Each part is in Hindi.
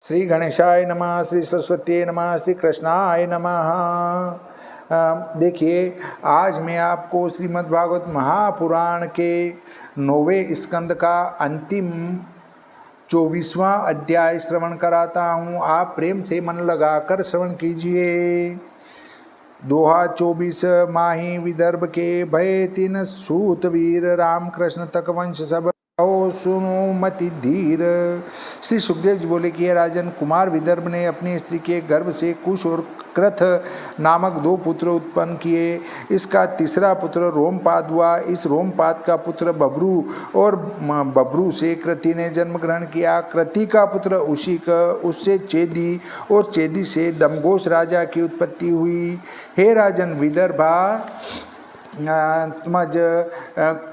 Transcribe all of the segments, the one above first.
श्री गणेशाय नमः, श्री सरस्वती नमः, श्री कृष्णाय नमः। देखिए, आज मैं आपको श्रीमद् भागवत महापुराण के 9वें स्कंद का अंतिम 24वां अध्याय श्रवण कराता हूँ। आप प्रेम से मन लगाकर श्रवण कीजिए। दोहा 24 माही विदर्भ के भय तीन सूत वीर, राम कृष्ण तक वंश सब ओ सुनो मति धीर। श्री सुखदेव जी बोले कि राजन, कुमार विदर्भ ने अपनी स्त्री के गर्भ से कुश और कृथ नामक 2 पुत्र उत्पन्न किए। इसका तीसरा पुत्र रोमपाद हुआ। इस रोमपाद का पुत्र बब्रू और बब्रू से कृति ने जन्म ग्रहण किया। कृति का पुत्र उशिक, उससे चेदी और चेदी से दमघोष राजा की उत्पत्ति हुई। हे राजन, विदर्भा तमज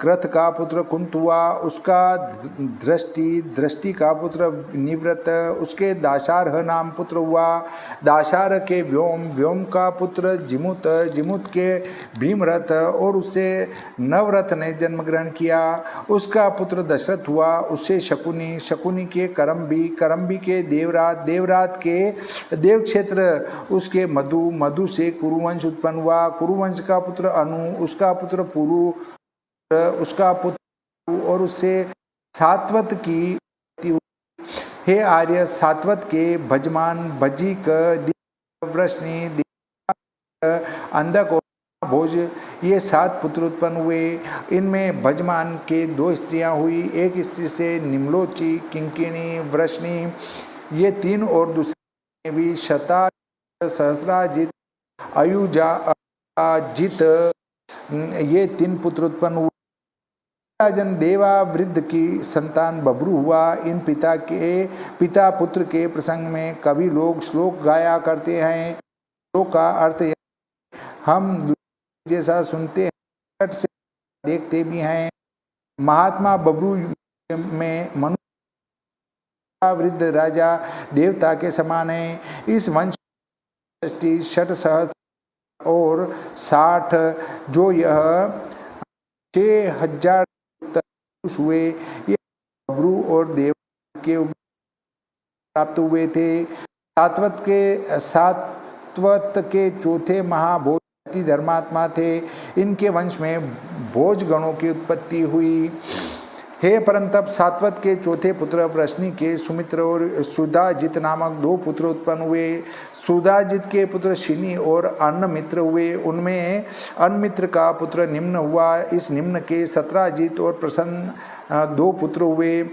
कृथ का पुत्र कुंत हुआ। उसका दृष्टि का पुत्र निवृत्त, उसके दाशारह नाम पुत्र हुआ। दाशार के व्योम का पुत्र जिमुत, जिमुत के भीमरथ और उससे नवरथ ने जन्म ग्रहण किया। उसका पुत्र दशरथ हुआ। उससे शकुनी, शकुनी के करम्बी के देवरात, देवरात के देवक्षेत्र, उसके मधु, मधु से कुरुवंश उत्पन्न हुआ। कुरुवंश का पुत्र अनु, उसका पुत्र पुरु, उसका पुत्र और उससे सात्वत की। हे आर्य, सात्वत के भजमान, भजिक, वृष्णि, अंधक और भोज, ये 7 पुत्र उत्पन्न हुए। इनमें भजमान के 2 स्त्रियां हुई। एक स्त्री से निम्लोची, किंकिणी, वृष्णि, ये 3 और दूसरे भी शता, सहस्राजित, अयुजाजित, ये 3 पुत्र उत्पन्न हुए। राजन, देवा वृद्ध की संतान बब्रू हुआ। इन पिता पुत्र के प्रसंग में कभी लोग श्लोक गाया करते हैं। श्लोक का अर्थ हम जैसा सुनते हैं, से देखते भी हैं। महात्मा बब्रू में मनुष्य, वृद्ध राजा देवता के समान है। इस वंश 60 और 60 जो यह 6000 हुए, ये बब्रू और देव के प्राप्त हुए थे। सात्वत के चौथे महाभोज धर्मात्मा थे। इनके वंश में भोज गणों की उत्पत्ति हुई। हे परंतप, सात्वत के चौथे पुत्र वृष्णि के सुमित्र और सुधाजित नामक 2 पुत्र उत्पन्न हुए। सुधाजित के पुत्र शिनी और अन्नमित्र हुए। उनमें अन्नमित्र का पुत्र निम्न हुआ। इस निम्न के सत्राजित और प्रसन्न 2 पुत्र हुए।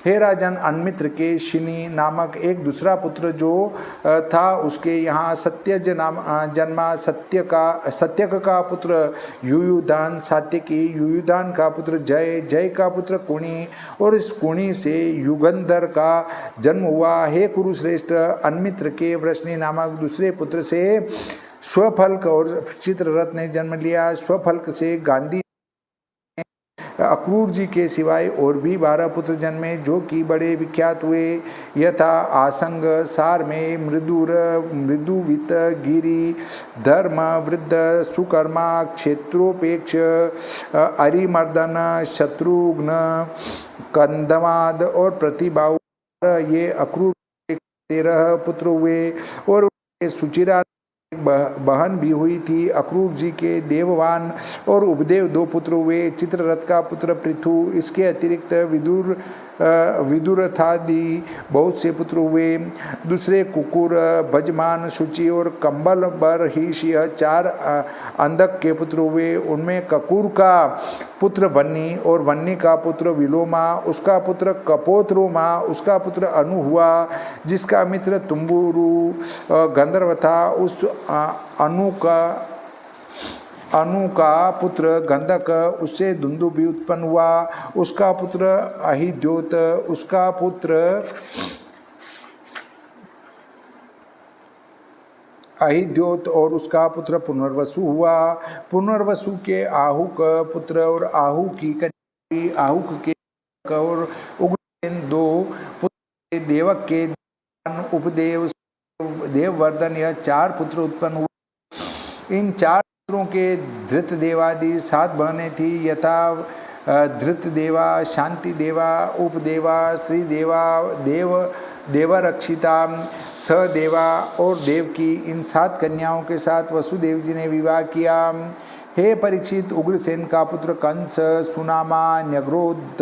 हे राजन, अन्नमित्र के शिनी नामक एक दूसरा पुत्र जो था, उसके यहाँ सत्यज नाम जन्मा। सत्यक का पुत्र युयुधान, सात्यकी, युयुधान का पुत्र जय, जय का पुत्र कुणी, और इस कुणी से युगंधर का जन्म हुआ। हे कुरुश्रेष्ठ, अन्नमित्र के वृष्णि नामक दूसरे पुत्र से स्वफल्क और चित्ररथ ने जन्म लिया। स्वफल्क से गांधी, अक्रूर जी के सिवाय और भी 12 पुत्र जन्मे, जो कि बड़े विख्यात हुए। यथा आसंग, सार में मृदुर, मृदुवित, गिरी, धर्म, वृद्ध, सुकर्मा, क्षेत्रोपेक्ष, अरिमर्दन, शत्रुघ्न, कंदमाद और प्रतिबाहु, ये अक्रूर के 13 पुत्र हुए। और सुचिरा बहन भी हुई थी। अक्रूर जी के देववान और उपदेव 2 पुत्र हुए। चित्ररथ का पुत्र पृथु, इसके अतिरिक्त विदुरथादि बहुत से पुत्र हुए। दूसरे कुकुर, भजमान, शुचि और कंबल बरहिष, 4 अंधक के पुत्र हुए। उनमें ककुर का पुत्र वन्नी और वन्नी का पुत्र विलोमा, उसका पुत्र कपोत्रोमा, उसका पुत्र अनु हुआ, जिसका मित्र तुम्बुरु गंधर्व था। उस अनु का पुत्र गंधक, उससे दुंदुभि उत्पन्न हुआ। उसका पुत्र अहिद्योत, उसका पुत्र अहिद्योत और उसका पुत्र पुनर्वसु हुआ। पुनर्वसु के आहुक पुत्र और आहुक की कन्या, आहुक के और उग्रसेन 2 पुत्र, देवक के उपदेव, देववर्धन, यह 4 पुत्र उत्पन्न हुए। इन 4 पुत्रों के धृतदेवादि 7 बहनें थी। यथा धृतदेवा, शांतिदेवा, उपदेवा, श्रीदेवा, देवरक्षिता, सदेवा और देवकी, इन 7 कन्याओं के साथ वसुदेव जी ने विवाह किया। हे परीक्षित, उग्रसेन का पुत्र कंस, सुनामा, न्यग्रोध,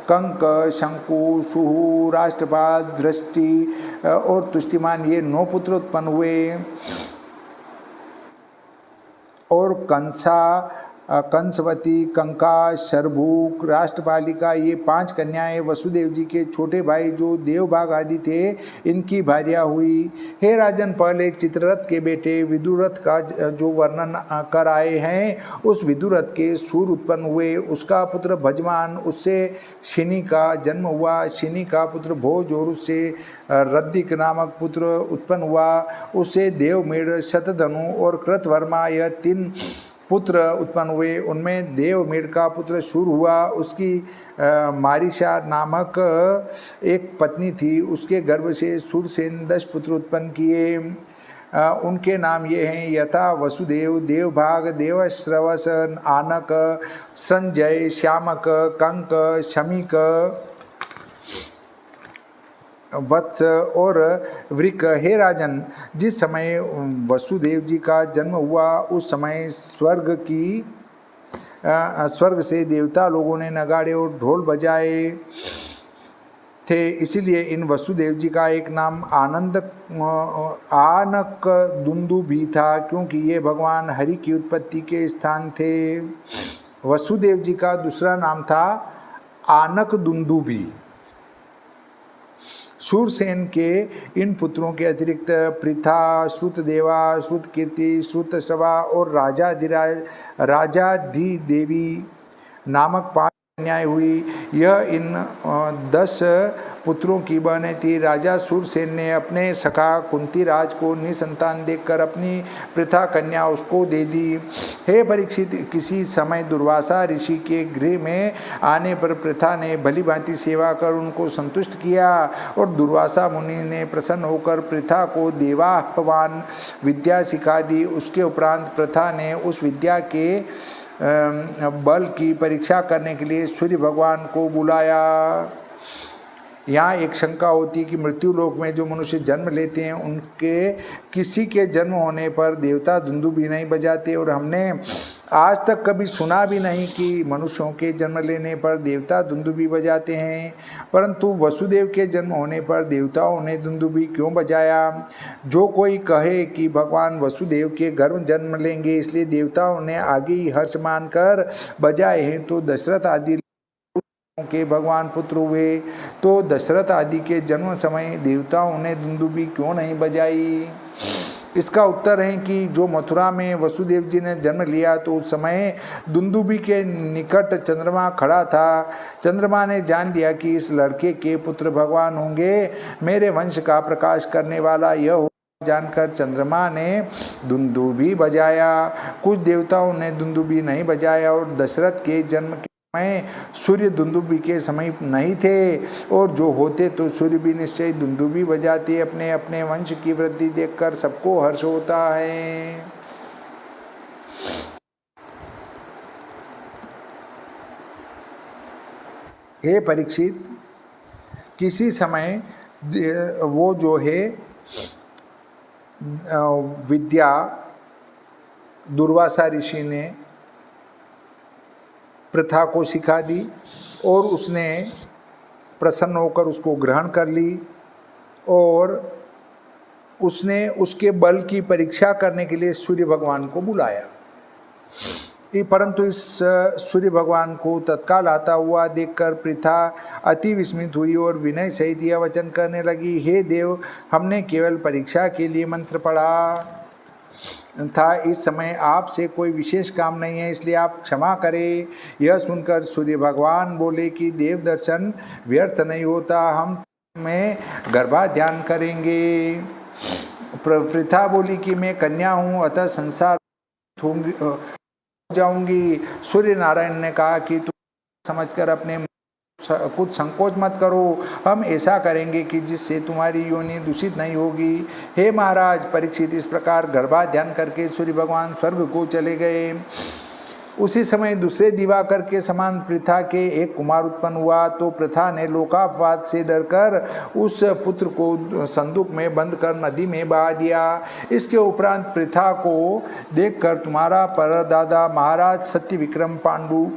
कंक, शंकु, सुहु, राष्ट्रपाल, दृष्टि और तुष्टिमान, ये 9 पुत्र उत्पन्न हुए। और कंसवती, कंका, शरभूक, राष्ट्रपालिका, ये 5 कन्याएं वसुदेव जी के छोटे भाई जो देवभाग आदि थे, इनकी भार्या हुई। हे राजन, पहले चित्ररथ के बेटे विदुरथ का जो वर्णन कर आए हैं, उस विदुरथ के सूर उत्पन्न हुए। उसका पुत्र भजमान, उससे शिनी का जन्म हुआ। शिनी का पुत्र भोज और उससे रद्दिक नामक पुत्र उत्पन्न हुआ। उससे देवमेढ़, शतधनु और कृतवर्मा, यह 3 पुत्र उत्पन्न हुए। उनमें देवमेढ़ का पुत्र शूर हुआ। उसकी मारिशा नामक एक पत्नी थी। उसके गर्भ से शूरसेन 10 पुत्र उत्पन्न किए। उनके नाम ये हैं यथा वसुदेव, देवभाग, देवश्रवस, आनक, संजय, श्यामक, कंक, शमीक, वत्स और वृक। हे राजन, जिस समय वसुदेव जी का जन्म हुआ उस समय स्वर्ग से देवता लोगों ने नगाड़े और ढोल बजाए थे। इसीलिए इन वसुदेव जी का एक नाम आनक दुंदु भी था, क्योंकि ये भगवान हरि की उत्पत्ति के स्थान थे। वसुदेव जी का दूसरा नाम था आनक दुंदु भी। शूरसेन के इन पुत्रों के अतिरिक्त पृथा, श्रुतदेवा, श्रुतकीर्ति, श्रुतश्रवा और राजाधिदेवी नामक 5 कन्याएं हुई। यह इन 10 पुत्रों की बहनें थी। राजा शूरसेन ने अपने सखा कुंतीराज को निसंतान देखकर अपनी पृथा कन्या उसको दे दी। हे परीक्षित, किसी समय दुर्वासा ऋषि के गृह में आने पर पृथा ने भली भांति सेवा कर उनको संतुष्ट किया और दुर्वासा मुनि ने प्रसन्न होकर पृथा को देवाह्वान विद्या सिखा दी। उसके उपरांत पृथा ने उस विद्या के बल की परीक्षा करने के लिए सूर्य भगवान को बुलाया। यहाँ एक शंका होती है कि मृत्यु लोक में जो मनुष्य जन्म लेते हैं उनके किसी के जन्म होने पर देवता दुंदुभी नहीं बजाते, और हमने आज तक कभी सुना भी नहीं कि मनुष्यों के जन्म लेने पर देवता दुंदुभी बजाते हैं। परंतु वसुदेव के जन्म होने पर देवताओं ने दुंदुभी क्यों बजाया? जो कोई कहे कि भगवान वसुदेव के गर्भ जन्म लेंगे इसलिए देवताओं ने आगे ही हर्ष मानकर बजाए हैं, तो दशरथ आदि के भगवान पुत्र हुए, तो दशरथ आदि के जन्म समय देवताओं ने दुंदुभी क्यों नहीं बजाई? इसका उत्तर है कि जो मथुरा में वसुदेव जी ने जन्म लिया तो उस समय दुंदुभी के निकट चंद्रमा खड़ा था। चंद्रमा ने जान लिया कि इस लड़के के पुत्र भगवान होंगे, मेरे वंश का प्रकाश करने वाला यह हो जानकर चंद्रमा ने दुंदुभी बजाया। कुछ देवताओं ने दुंदुभी नहीं बजाया और दशरथ के जन्म के समय सूर्य दुंदुभी के समीप नहीं थे, और जो होते तो सूर्य भी निश्चय दुंदुभी बजाते। अपने अपने वंश की वृद्धि देखकर सबको हर्ष होता है। हे परीक्षित, किसी समय वो जो है विद्या दुर्वासा ऋषि ने पृथा को सिखा दी और उसने प्रसन्न होकर उसको ग्रहण कर ली, और उसने उसके बल की परीक्षा करने के लिए सूर्य भगवान को बुलाया। परंतु इस सूर्य भगवान को तत्काल आता हुआ देखकर पृथा अति विस्मित हुई और विनय सहित यह वचन करने लगी, हे देव, हमने केवल परीक्षा के लिए मंत्र पढ़ा था। इस समय आपसे कोई विशेष काम नहीं है, इसलिए आप क्षमा करें। यह सुनकर सूर्य भगवान बोले कि देव दर्शन व्यर्थ नहीं होता, हम में गर्भाध्यान करेंगे। पृथा बोली कि मैं कन्या हूँ, अतः संसार हो जाऊंगी। सूर्य नारायण ने कहा कि तुम समझकर अपने कुछ संकोच मत करो, हम ऐसा करेंगे कि जिससे तुम्हारी योनि दूषित नहीं होगी। हे महाराज परीक्षित, इस प्रकार गर्भाध्यान करके सूर्य भगवान स्वर्ग को चले गए। उसी समय दूसरे दिवाकर के समान पृथा के एक कुमार उत्पन्न हुआ। तो पृथा ने लोकापवाद से डरकर उस पुत्र को संदूक में बंद कर नदी में बहा दिया। इसके उपरांत पृथा को देखकर तुम्हारा परदादा महाराज सत्य विक्रम पांडु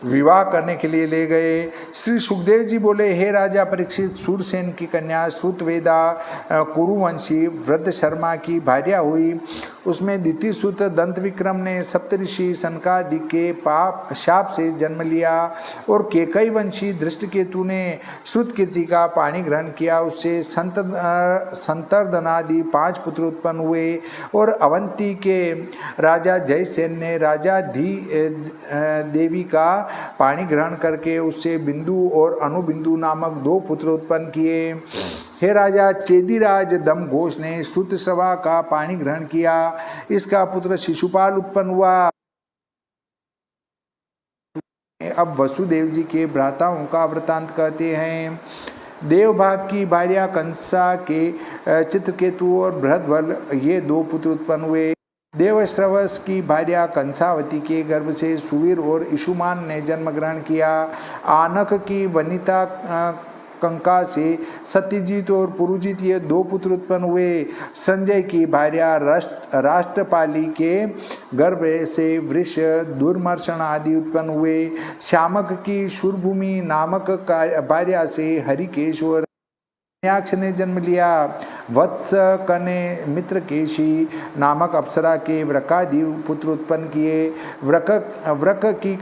विवाह करने के लिए ले गए। श्री सुखदेव जी बोले, हे राजा परीक्षित, सूरसेन की कन्या श्रुतवेदा कुरुवंशी वृद्ध शर्मा की भार्या हुई। उसमें द्वितीय सुत दंत विक्रम ने सप्तऋषि सनकादि के पाप शाप से जन्म लिया और केकई वंशी धृष्टकेतु ने श्रुतकीर्ति का पाणी ग्रहण किया। उससे संतर्दनादि 5 पुत्र उत्पन्न हुए और अवंती के राजा जयसेन ने राजा देवी का पाणी ग्रहण करके उससे बिंदु और अनुबिंदु नामक 2 पुत्र उत्पन्न किए। हे राजा, चेदिराज दम घोष ने श्रुतश्रवा का पाणी ग्रहण किया। इसका पुत्र शिशुपाल उत्पन्न हुआ। अब वसुदेव जी के भ्राताओं का वृतांत कहते हैं। देवभाग की भार्या कंसा के चित्रकेतु और बृहद्वल ये 2 पुत्र उत्पन्न हुए। देवश्रवस की भार्या कंसावती के गर्भ से सुवीर और इशुमान ने जन्म ग्रहण किया। आनक की वनिता कंका से सत्यजीत और पुरुजित ये 2 पुत्र उत्पन्न हुए। संजय की भार्या राष्ट्रपाली के गर्भ से वृष दुर्मर्शन आदि उत्पन्न हुए। श्यामक की शूरभूमि नामक भार्या से हरिकेश और न्याक्ष ने जन्म लिया। वत्स कने मित्रकेशी नामक अप्सरा के व्रकादि पुत्र उत्पन्न किए। व्रक की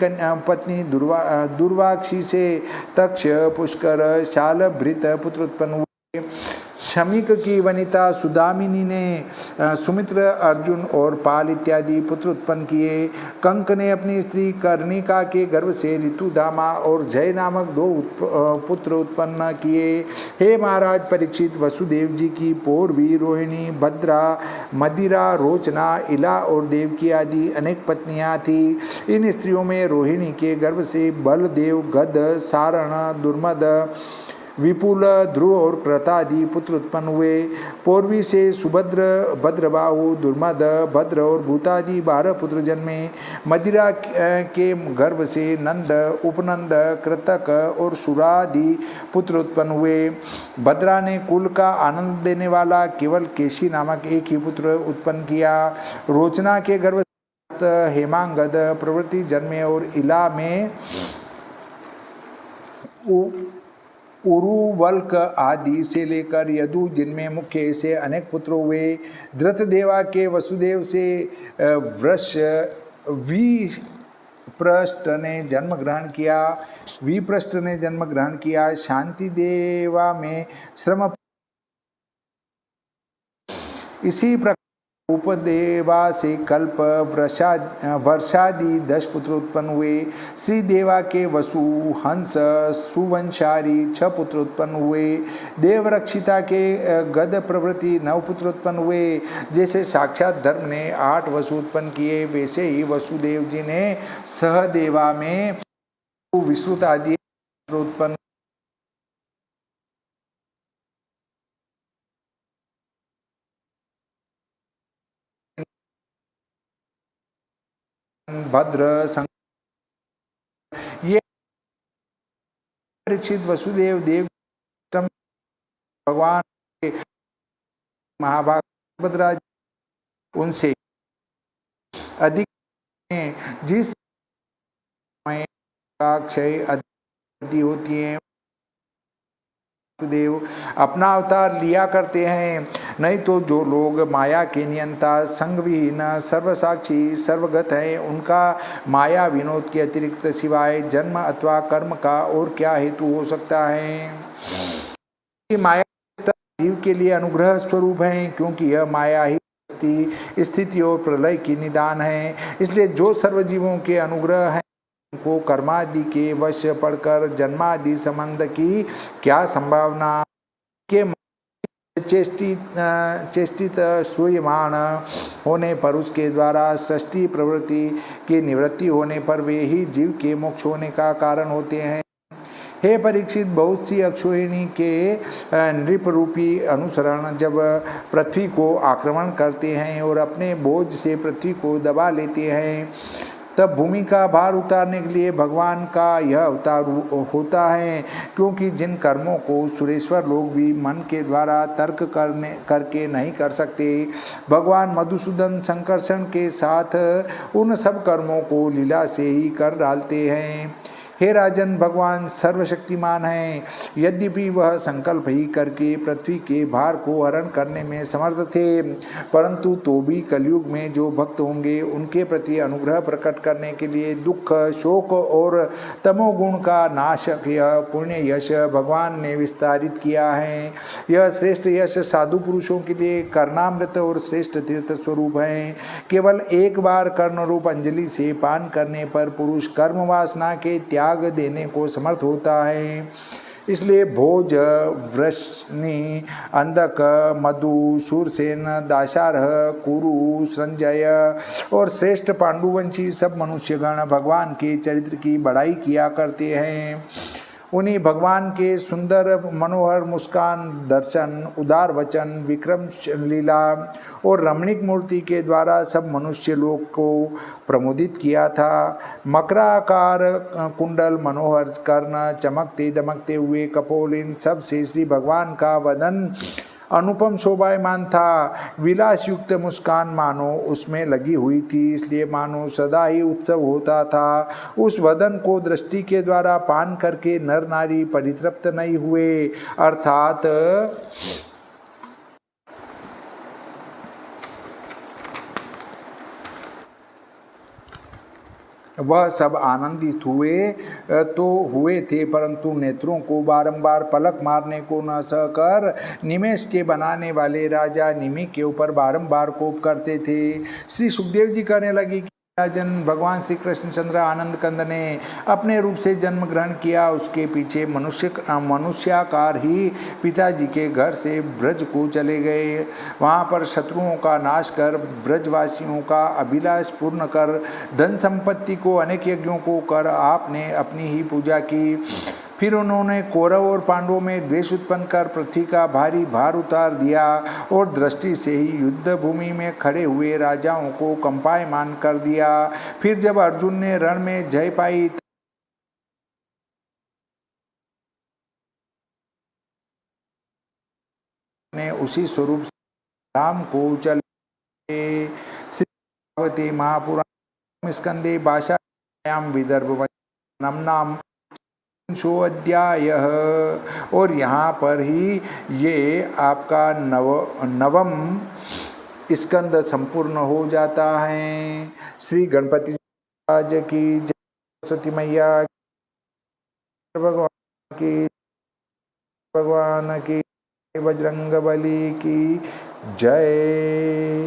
पत्नी दुर्वाक्षी से तक्ष पुष्कर शालभृत पुत्र उत्पन्न हुए। शमीक की वनिता सुदामिनी ने सुमित्र अर्जुन और पाल इत्यादि पुत्र उत्पन्न किए। कंक ने अपनी स्त्री कर्णिका के गर्भ से ऋतुधामा और जय नामक 2 पुत्र उत्पन्न किए। हे महाराज परीक्षित, वसुदेव जी की पौरवी रोहिणी, भद्रा, मदिरा, रोचना, इला और देवकी आदि अनेक पत्नियां थी। इन स्त्रियों में रोहिणी के गर्भ से बलदेव, गद, सारण, दुर्मद, विपुल, ध्रुव और क्रतादि पुत्र उत्पन्न हुए। पौरवी से सुभद्र, भद्रबाहु, दुर्मद, भद्र और भूतादि 12 पुत्र जन्मे। मदिरा के गर्भ से नंद, उपनंद, कृतक और सुरादि पुत्र उत्पन्न हुए। भद्रा ने कुल का आनंद देने वाला केवल केशी नामक एक ही पुत्र उत्पन्न किया। रोचना के गर्भ से हेमांगद प्रवृत्ति जन्मे और इला में उरुवल्क आदि से लेकर यदु, जिनमें मुख्य ऐसे अनेक पुत्र हुए। धृतदेवा के वसुदेव से विप्रष्ट ने जन्म ग्रहण किया। विप्रष्ट ने जन्म ग्रहण किया। शांति देवा में श्रम। इसी प्रकार उपदेवा से कल्प वर्षादि 10 पुत्र उत्पन्न हुए। श्री देवा के वसु, हंस, सुवंशारी 6 पुत्र उत्पन्न हुए। देवरक्षिता के गद प्रभृति 9 पुत्र उत्पन्न हुए। जैसे साक्षात धर्म ने 8 वसु उत्पन्न किए, वैसे ही वसुदेव जी ने सहदेवा में विश्रुत आदि उत्पन्न। भद्र ये परीक्षित वसुदेव देव भगवान के महाभाग भद्राज उनसे अधिक जिस समय का क्षय अधिक होती है, वसुदेव अपना अवतार लिया करते हैं। नहीं तो जो लोग माया के नियंता, संगविहीन, सर्वसाक्षी, सर्वगत हैं, उनका माया विनोद के अतिरिक्त सिवाय जन्म अथवा कर्म का और क्या हेतु हो सकता है। माया जीव के लिए अनुग्रह स्वरूप है, क्योंकि यह माया ही स्थिति और प्रलय की निदान है। इसलिए जो सर्वजीवों के अनुग्रह है, उनको कर्मादि के वश पड़कर जन्मादि संबंध की क्या संभावना के चेष्टित सूयमान होने पर उसके द्वारा सृष्टि प्रवृत्ति की निवृत्ति होने पर वे ही जीव के मोक्ष होने का कारण होते हैं। हे परीक्षित, बहुत सी अक्षोहिणी के नृप रूपी अनुसरण जब पृथ्वी को आक्रमण करते हैं और अपने बोझ से पृथ्वी को दबा लेते हैं, तब भूमि का भार उतारने के लिए भगवान का यह अवतार होता है, क्योंकि जिन कर्मों को सुरेश्वर लोग भी मन के द्वारा तर्क करके नहीं कर सकते, भगवान मधुसूदन संकर्षण के साथ उन सब कर्मों को लीला से ही कर डालते हैं। हे राजन, भगवान सर्वशक्तिमान हैं। यद्यपि वह संकल्प ही करके पृथ्वी के भार को हरण करने में समर्थ थे, परंतु तो भी कलयुग में जो भक्त होंगे उनके प्रति अनुग्रह प्रकट करने के लिए दुख, शोक और तमोगुण का नाशक यह पुण्य यश भगवान ने विस्तारित किया है। यह श्रेष्ठ यश साधु पुरुषों के लिए कर्णामृत और श्रेष्ठ तीर्थ स्वरूप है। केवल एक बार कर्ण रूप अंजलि से पान करने पर पुरुष कर्म वासना के त्याग देने को समर्थ होता है। इसलिए भोज, वृष्णि, अंधक, मधु, शूरसेन, दाशारह, कुरु, संजय और श्रेष्ठ पांडुवंशी सब मनुष्यगण भगवान के चरित्र की बड़ाई किया करते हैं। उन्हीं भगवान के सुंदर मनोहर मुस्कान, दर्शन, उदार वचन, विक्रम लीला और रमणीक मूर्ति के द्वारा सब मनुष्य लोक को प्रमोदित किया था। मकराकार कुंडल, मनोहर कर्ण, चमकते दमकते हुए कपोल, इन सब से श्री भगवान का वदन अनुपम शोभायमान था। विलास युक्त मुस्कान मानो उसमें लगी हुई थी, इसलिए मानो सदा ही उत्सव होता था। उस वदन को दृष्टि के द्वारा पान करके नर नारी परितृप्त नहीं हुए, अर्थात वह सब आनंदित हुए थे, परंतु नेत्रों को बारंबार पलक मारने को न सहकर निमेष के बनाने वाले राजा निमि के ऊपर बारंबार कोप करते थे। श्री सुखदेव जी कहने लगे कि राजन, भगवान श्री कृष्णचंद्र आनंद कंद ने अपने रूप से जन्म ग्रहण किया। उसके पीछे मनुष्याकार ही पिताजी के घर से ब्रज को चले गए। वहाँ पर शत्रुओं का नाश कर, ब्रजवासियों का अभिलाष पूर्ण कर, धन संपत्ति को अनेक यज्ञों को कर आपने अपनी ही पूजा की। फिर उन्होंने कौरव और पांडवों में द्वेष उत्पन्न कर पृथ्वी का भारी भार उतार दिया और दृष्टि से ही युद्ध भूमि में खड़े हुए राजाओं को कंपायमान कर दिया। फिर जब अर्जुन ने रण में जय पाई, ने उसी स्वरूप से राम को चले। श्री भगवती महापुराण स्कंदे भाषायाम विदर्भ नाम अध्याय, और यहाँ पर ही ये आपका नवम स्कंद संपूर्ण हो जाता है। श्री गणपति राज की जय, सरस्वती मैया भगवान की, बजरंग बली की जय।